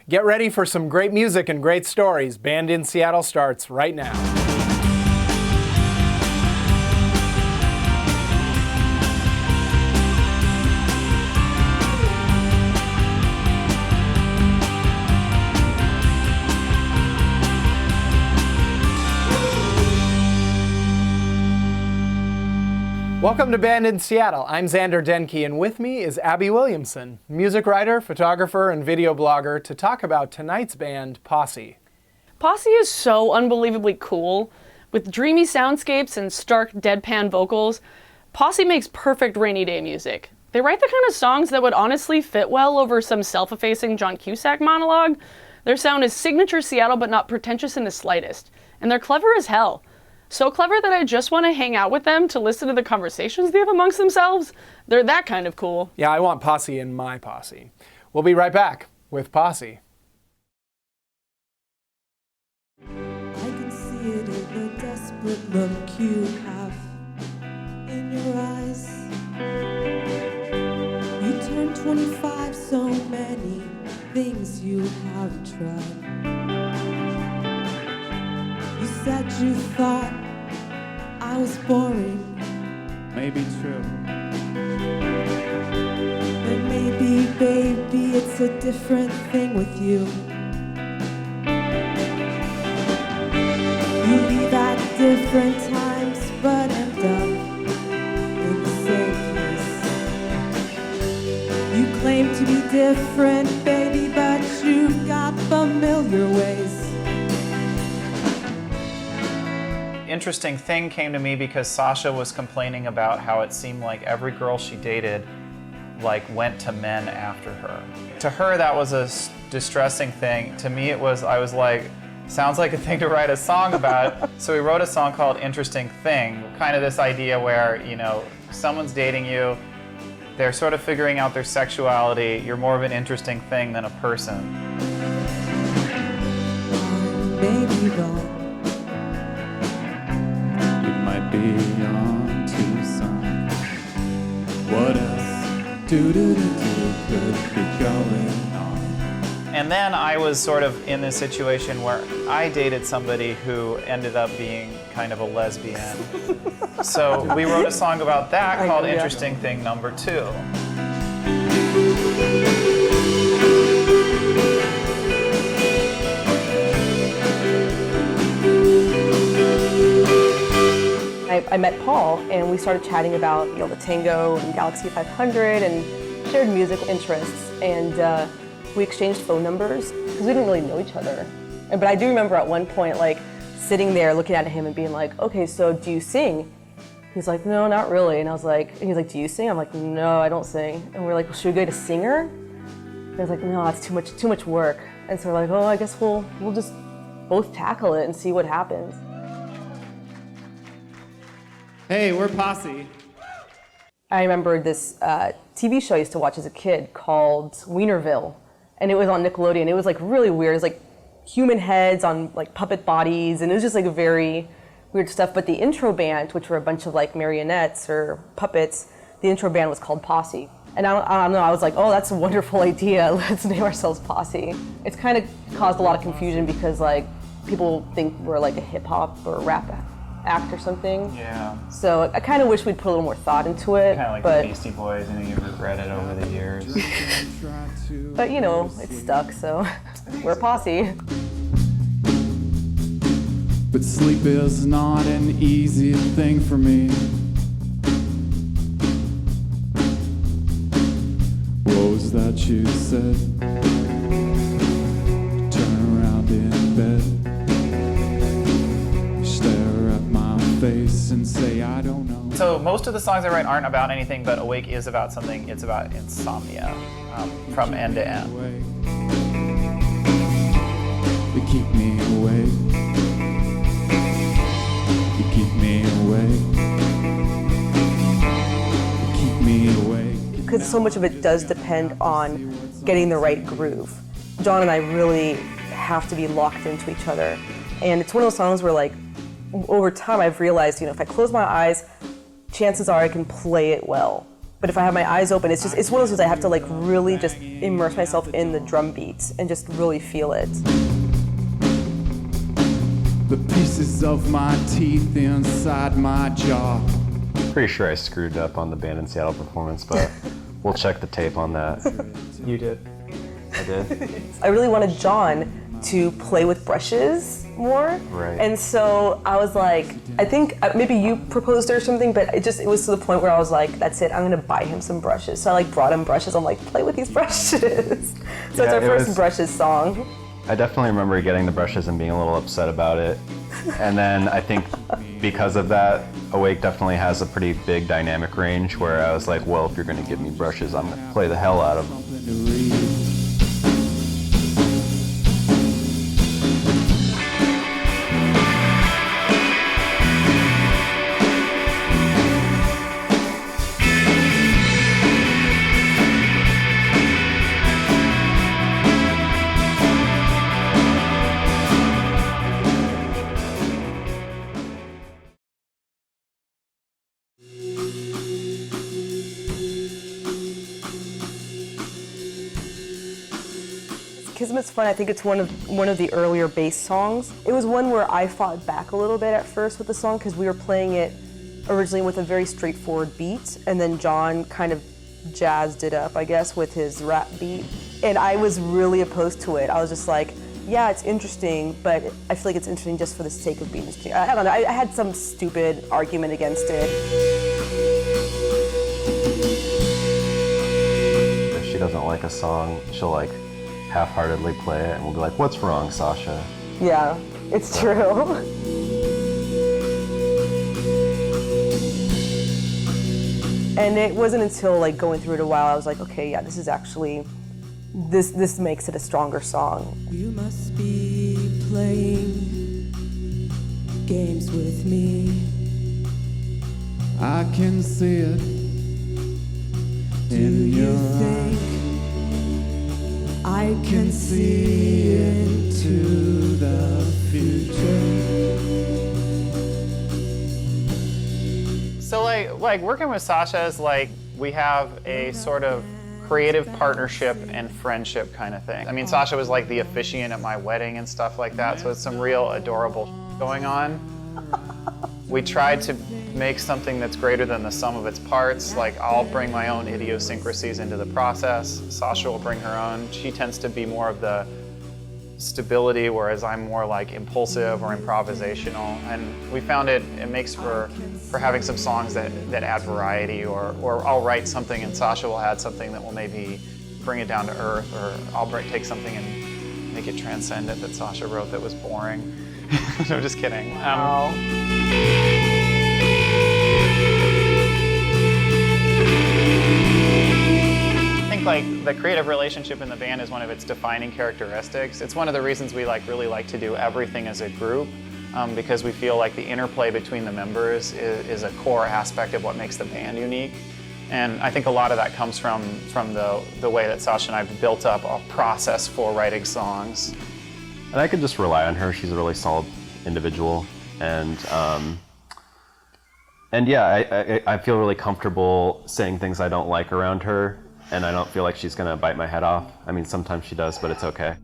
Get ready for some great music and great stories. Band in Seattle starts right now. Welcome to Band in Seattle. I'm Xander Denke, and with me is Abby Williamson, music writer, photographer, and video blogger, to talk about tonight's band, Posse. Posse is so unbelievably cool. With dreamy soundscapes and stark deadpan vocals, Posse makes perfect rainy day music. They write the kind of songs that would honestly fit well over some self-effacing John Cusack monologue. Their sound is signature Seattle but not pretentious in the slightest. And they're clever as hell. So clever that I just want to hang out with them to listen to the conversations they have amongst themselves. They're that kind of cool. Yeah, I want Posse in my posse. We'll be right back with Posse. I can see it in the desperate look you have in your eyes. You turned 25, so many things you have tried. You said you thought I was boring. Maybe true. But maybe, baby, it's a different thing with you. You leave at different times, but end up in the same place. You claim to be different, baby, but you've got familiar ways. Interesting thing came to me because Sasha was complaining about how it seemed like every girl she dated went to men after her. To her that was a distressing thing. To me I was like, sounds like a thing to write a song about. So we wrote a song called Interesting Thing. Kind of this idea where, someone's dating you, they're sort of figuring out their sexuality, you're more of an interesting thing than a person. Maybe wrong. Be on to some. What else could be going on? And then I was sort of in this situation where I dated somebody who ended up being kind of a lesbian. So we wrote a song about that called Interesting Thing Number 2. I met Paul and we started chatting about the Tango and Galaxy 500 and shared musical interests, and we exchanged phone numbers because we didn't really know each other. But I do remember at one point sitting there looking at him and being like, okay, so do you sing? He's like, no, not really. And he's like, do you sing? I'm like, no, I don't sing. And we're like, well, should we get a singer? And I was like, no, that's too much work. And so we're like, oh, I guess we'll just both tackle it and see what happens. Hey, we're Posse. I remember this TV show I used to watch as a kid called Wienerville, and it was on Nickelodeon. It was really weird. It was human heads on puppet bodies, and it was just very weird stuff. But the intro band, which were a bunch of marionettes or puppets, the intro band was called Posse. And I don't know, I was like, oh, that's a wonderful idea. Let's name ourselves Posse. It's kind of caused a lot of confusion because people think we're a hip hop or rap act or something. Yeah. So I kind of wish we'd put a little more thought into it. Kind of like the Beastie Boys, and you regret it over the years. But it's stuck, so we're Posse. But sleep is not an easy thing for me. What was that you said? Turn around in bed. Face and say I don't know. So most of the songs I write aren't about anything, but Awake is about something. It's about insomnia from end to end. You keep me awake. You keep me awake. You keep me awake. Because so much of it does depend on getting the right groove. John and I really have to be locked into each other. And it's one of those songs where over time I've realized, if I close my eyes, chances are I can play it well. But if I have my eyes open, it's one of those things I have to like really just immerse myself in the drum beats and just really feel it. The pieces of my teeth inside my jaw. Pretty sure I screwed up on the Band in Seattle performance, but we'll check the tape on that. You did. I did? I really wanted John to play with brushes more. Right. And so I was like, I think maybe you proposed it or something, but it was to the point where I was like, that's it, I'm gonna buy him some brushes. So I like brought him brushes. I'm like, play with these brushes. So it's our first brushes song. I definitely remember getting the brushes and being a little upset about it. And then I think because of that, Awake definitely has a pretty big dynamic range where I was like, well, if you're gonna give me brushes, I'm gonna play the hell out of them. Kismet's fun. I think it's one of the earlier bass songs. It was one where I fought back a little bit at first with the song because we were playing it originally with a very straightforward beat, and then John kind of jazzed it up, I guess, with his rap beat. And I was really opposed to it. I was just like, yeah, it's interesting, but I feel like it's interesting just for the sake of being interesting. I don't know. I had some stupid argument against it. If she doesn't like a song, she'll like half-heartedly play it, and we'll be like, what's wrong, Sasha? Yeah, it's true. And it wasn't until like going through it a while, I was like, okay, yeah, this is actually, this makes it a stronger song. You must be playing games with me. I can see it Do in you your think eyes. I can see into the future. So like working with Sasha is like we have a sort of creative partnership and friendship kind of thing. I mean, Sasha was like the officiant at my wedding and stuff like that, so it's some real adorable going on. We tried to make something that's greater than the sum of its parts. Like, I'll bring my own idiosyncrasies into the process. Sasha will bring her own. She tends to be more of the stability, whereas I'm more like impulsive or improvisational. And we found it makes for having some songs that add variety, or I'll write something and Sasha will add something that will maybe bring it down to earth, or I'll take something and make it transcendent that Sasha wrote that was boring. No, just kidding. I think like the creative relationship in the band is one of its defining characteristics. It's one of the reasons we really like to do everything as a group, because we feel like the interplay between the members is a core aspect of what makes the band unique. And I think a lot of that comes from the way that Sasha and I have built up a process for writing songs. And I could just rely on her. She's a really solid individual, and yeah, I feel really comfortable saying things I don't like around her, and I don't feel like she's gonna bite my head off. I mean, sometimes she does, but it's okay.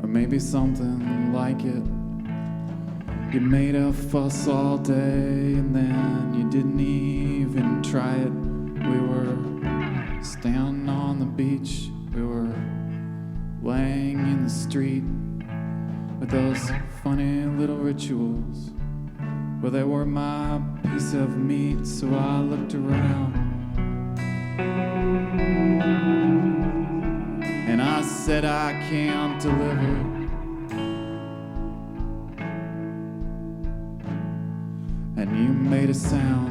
Or maybe something like it. You made a fuss all day and then you didn't even try it. We were standing on the beach, we were laying in the street with those funny little rituals. Well, they were my piece of meat, so I looked around and I said I can't deliver. And you made a sound.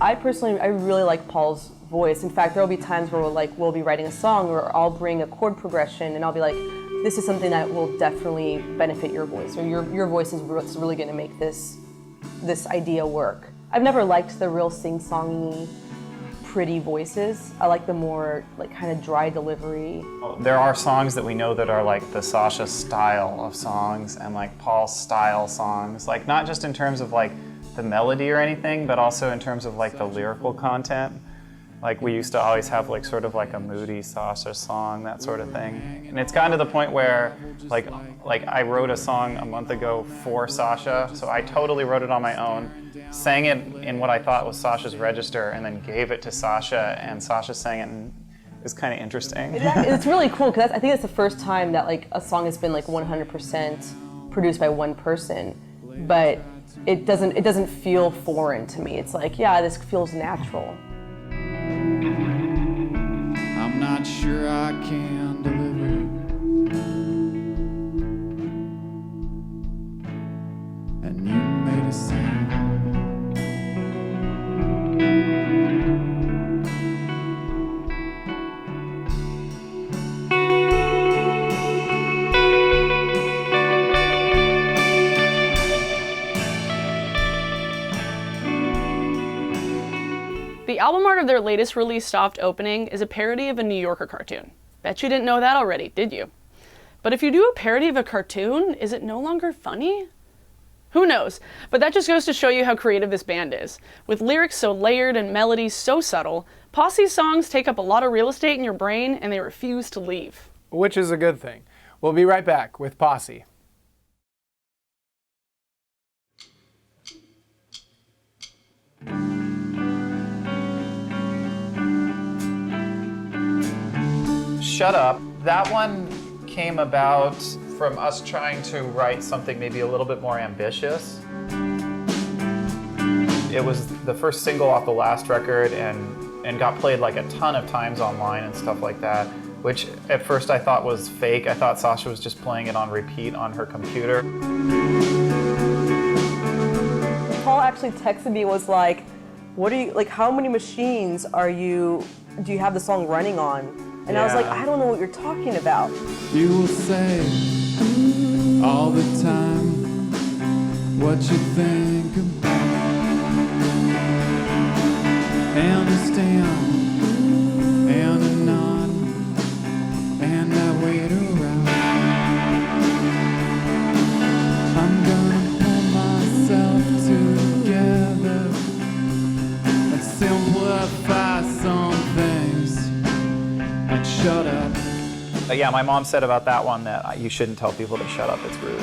I personally, I really like Paul's voice. In fact, there will be times where we'll be writing a song, or I'll bring a chord progression and I'll be like, this is something that will definitely benefit your voice, or your voice is what's really going to make this idea work. I've never liked the real sing-songy, pretty voices. I like the more like kind of dry delivery. There are songs that we know that are like the Sasha style of songs and like Paul's style songs, like not just in terms of like the melody or anything, but also in terms of like the lyrical content. Like we used to always have like sort of like a moody Sasha song, that sort of thing. And it's gotten to the point where like I wrote a song a month ago for Sasha, so I totally wrote it on my own, sang it in what I thought was Sasha's register, and then gave it to Sasha, and Sasha sang it, and it was kind of interesting. It's really cool because I think it's the first time that like a song has been like 100% produced by one person, but it doesn't feel foreign to me. It's like, yeah, this feels natural. I'm not sure I can deliver. And you made a sound. The album art of their latest release, Soft Opening, is a parody of a New Yorker cartoon. Bet you didn't know that already, did you? But if you do a parody of a cartoon, is it no longer funny? Who knows? But that just goes to show you how creative this band is. With lyrics so layered and melodies so subtle, Posse's songs take up a lot of real estate in your brain and they refuse to leave. Which is a good thing. We'll be right back with Posse. Shut Up. That one came about from us trying to write something maybe a little bit more ambitious. It was the first single off the last record and got played like a ton of times online and stuff like that, which at first I thought was fake. I thought Sasha was just playing it on repeat on her computer. Paul actually texted me, was like, what are you, like, how many machines do you have the song running on? And I was like, I don't know what you're talking about. You will say all the time what you think about. Understand and a nod and I wait around. I'm gonna pull myself together and simplify some things and shut up. Yeah, my mom said about that one that you shouldn't tell people to shut up, it's rude.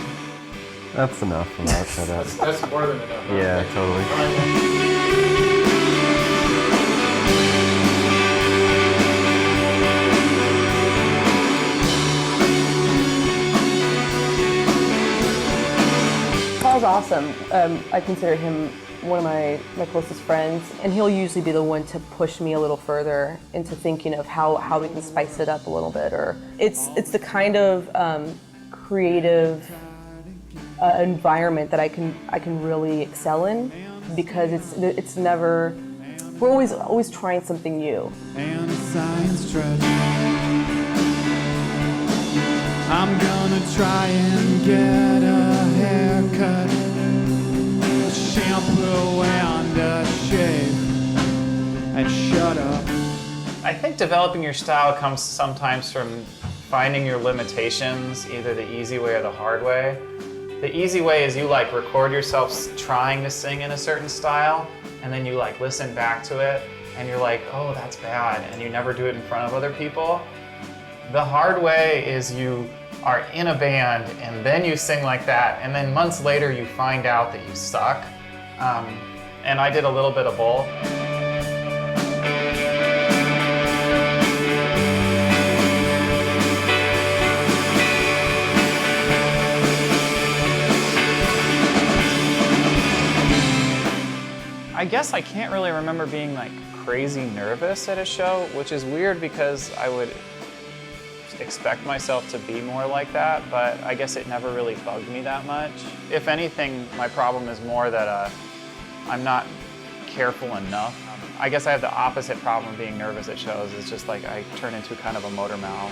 That's enough about shut up. That's more than enough. Yeah, totally. Paul's awesome. I consider him one of my closest friends, and he'll usually be the one to push me a little further into thinking of how we can spice it up a little bit. Or it's the kind of creative environment that I can really excel in, because it's never, we're always trying something new. And a science treasure. I'm gonna try and get a haircut, a shampoo and a shave, and shut up. I think developing your style comes sometimes from finding your limitations, either the easy way or the hard way. The easy way is you like record yourself trying to sing in a certain style, and then you like listen back to it, and you're like, oh, that's bad, and you never do it in front of other people. The hard way is you are in a band, and then you sing like that, and then months later you find out that you suck. And I did a little bit of both. I guess I can't really remember being like crazy nervous at a show, which is weird because I would expect myself to be more like that, but I guess it never really bugged me that much. If anything, my problem is more that I'm not careful enough. I guess I have the opposite problem of being nervous at shows. It's just like I turn into kind of a motor mouth.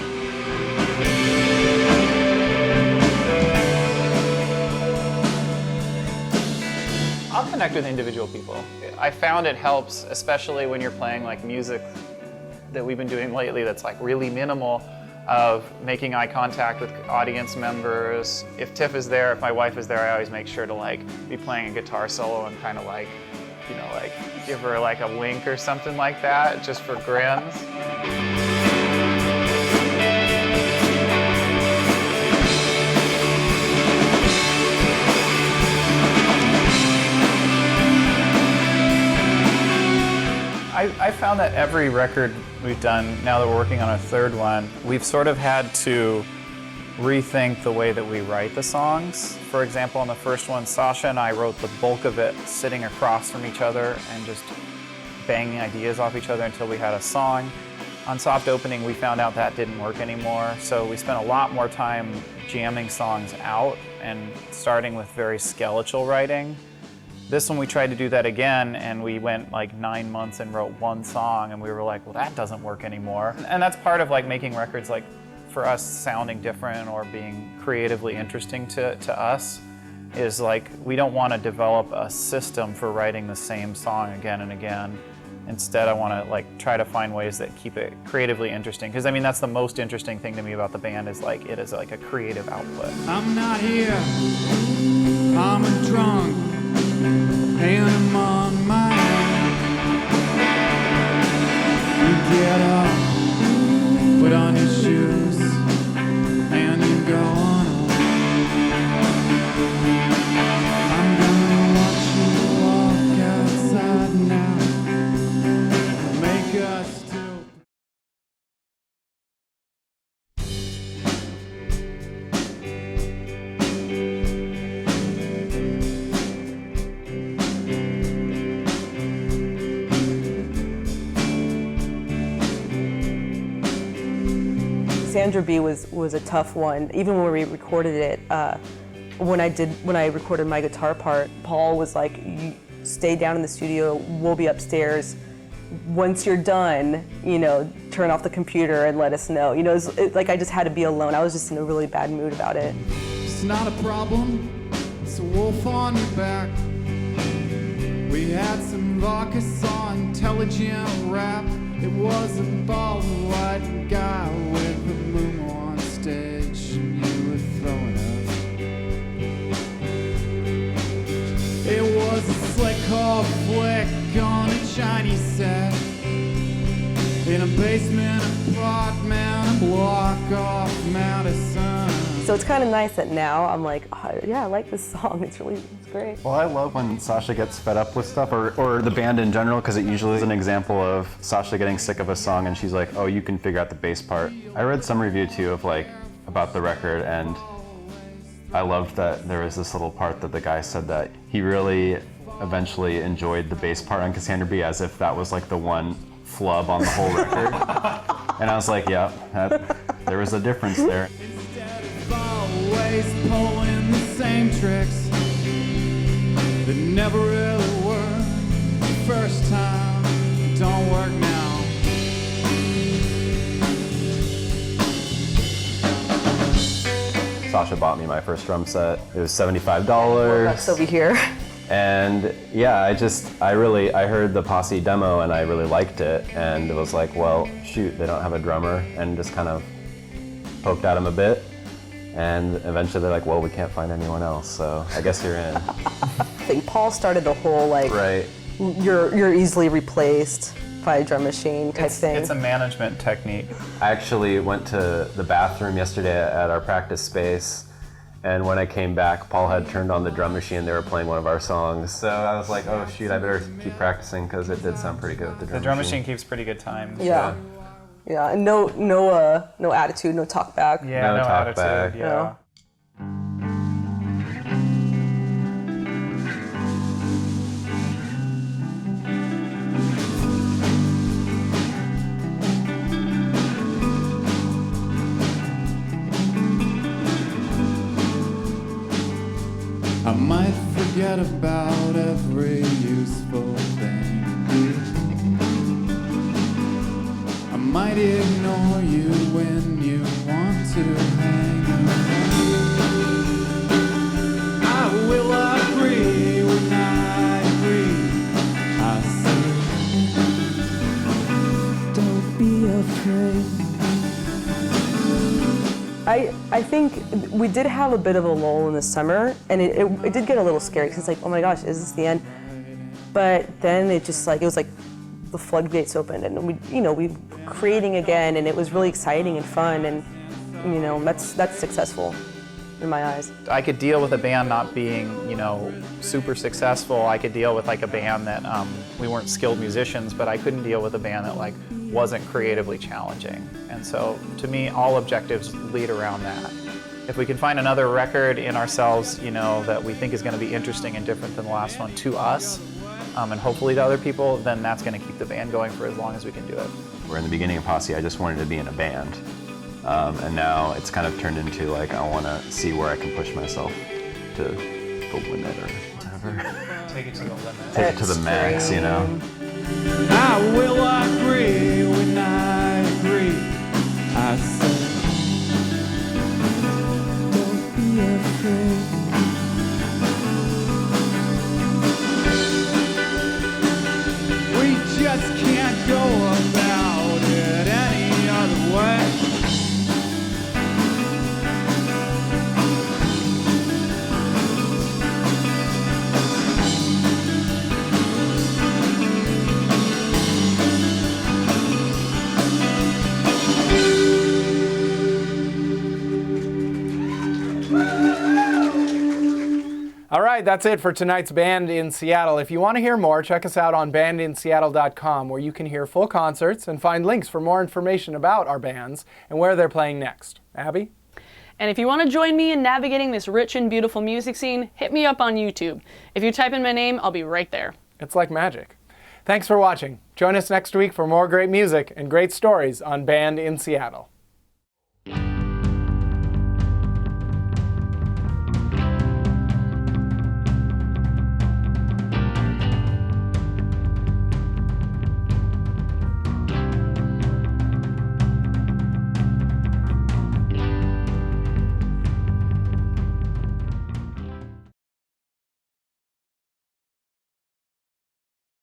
I'll connect with individual people. I found it helps, especially when you're playing like music that we've been doing lately that's like really minimal, of making eye contact with audience members. If Tiff is there, if my wife is there, I always make sure to like be playing a guitar solo and kind of like, you know, like give her like a wink or something like that, just for grins. I found that every record we've done, now that we're working on a third one, we've sort of had to rethink the way that we write the songs. For example, on the first one, Sasha and I wrote the bulk of it sitting across from each other and just banging ideas off each other until we had a song. On Soft Opening, we found out that didn't work anymore, so we spent a lot more time jamming songs out and starting with very skeletal writing. This one we tried to do that again, and we went like 9 months and wrote one song, and we were like, well, that doesn't work anymore. And that's part of like making records, like for us sounding different or being creatively interesting to us, is like we don't want to develop a system for writing the same song again and again. Instead, I want to like try to find ways that keep it creatively interesting. Because I mean, that's the most interesting thing to me about the band, is like it is like a creative output. I'm not here, I'm a drunk, and I'm on my own. You get up, put on your shoes, and you go on. I'm gonna watch you walk outside now, make us do. Sandra B was a tough one. Even when we recorded it, when I recorded my guitar part, Paul was like, "You stay down in the studio. We'll be upstairs. Once you're done, you know, turn off the computer and let us know." You know, like I just had to be alone. I was just in a really bad mood about it. It's not a problem, it's a wolf on your back. We had some vodka, saw intelligent rap. It was a bald white guy with a boom on stage, and you were throwing up. It was a slick hall flick on a Chinese set, in a basement apartment, a block off Madison. So it's kind of nice that now I'm like, oh, yeah, I like this song. It's great. Well, I love when Sasha gets fed up with stuff, or the band in general, because it usually is an example of Sasha getting sick of a song and she's like, oh, you can figure out the bass part. I read some review too of like, about the record, and I loved that there was this little part that the guy said that he really eventually enjoyed the bass part on Cassandra B, as if that was like the one flub on the whole record. And I was like, yeah, there was a difference there. Instead of always pulling the same tricks that never really worked the first time, don't work now. Sasha bought me my first drum set. It was $75. That's over here. And yeah, I heard the Posse demo and I really liked it, and it was like, well, shoot, they don't have a drummer, and just kind of poked at them a bit, and eventually they're like, well, we can't find anyone else, so I guess you're in. I think Paul started the whole like, Right. You're easily replaced by a drum machine type thing. It's a management technique. I actually went to the bathroom yesterday at our practice space, and when I came back, Paul had turned on the drum machine. They were playing one of our songs. So I was like, oh shoot, I better keep practicing, because it did sound pretty good with the drum machine. The drum machine keeps pretty good time. Yeah. Yeah, and no attitude, no talk back. Yeah, no talk attitude. back. Yeah. I might forget about every useful thing. I might ignore you when you want to hang around. I will agree with 9 I think we did have a bit of a lull in the summer, and it did get a little scary because it's like, oh my gosh, is this the end? But then it just like, it was like the floodgates opened, and we creating again, and it was really exciting and fun, and that's successful in my eyes. I could deal with a band not being, super successful. I could deal with like a band that we weren't skilled musicians, but I couldn't deal with a band that like wasn't creatively challenging. And so to me, all objectives lead around that. If we can find another record in ourselves, that we think is going to be interesting and different than the last one to us, and hopefully to other people, then that's going to keep the band going for as long as we can do it. Where in the beginning of Posse, I just wanted to be in a band. And now it's kind of turned into like, I want to see where I can push myself to the limit or whatever. Take it to the limit. Take it to the max, I will agree when I agree. I say, don't be afraid. We just can't go about it any other way. All right, that's it for tonight's Band in Seattle. If you want to hear more, check us out on bandinseattle.com, where you can hear full concerts and find links for more information about our bands and where they're playing next. Abby? And if you want to join me in navigating this rich and beautiful music scene, hit me up on YouTube. If you type in my name, I'll be right there. It's like magic. Thanks for watching. Join us next week for more great music and great stories on Band in Seattle.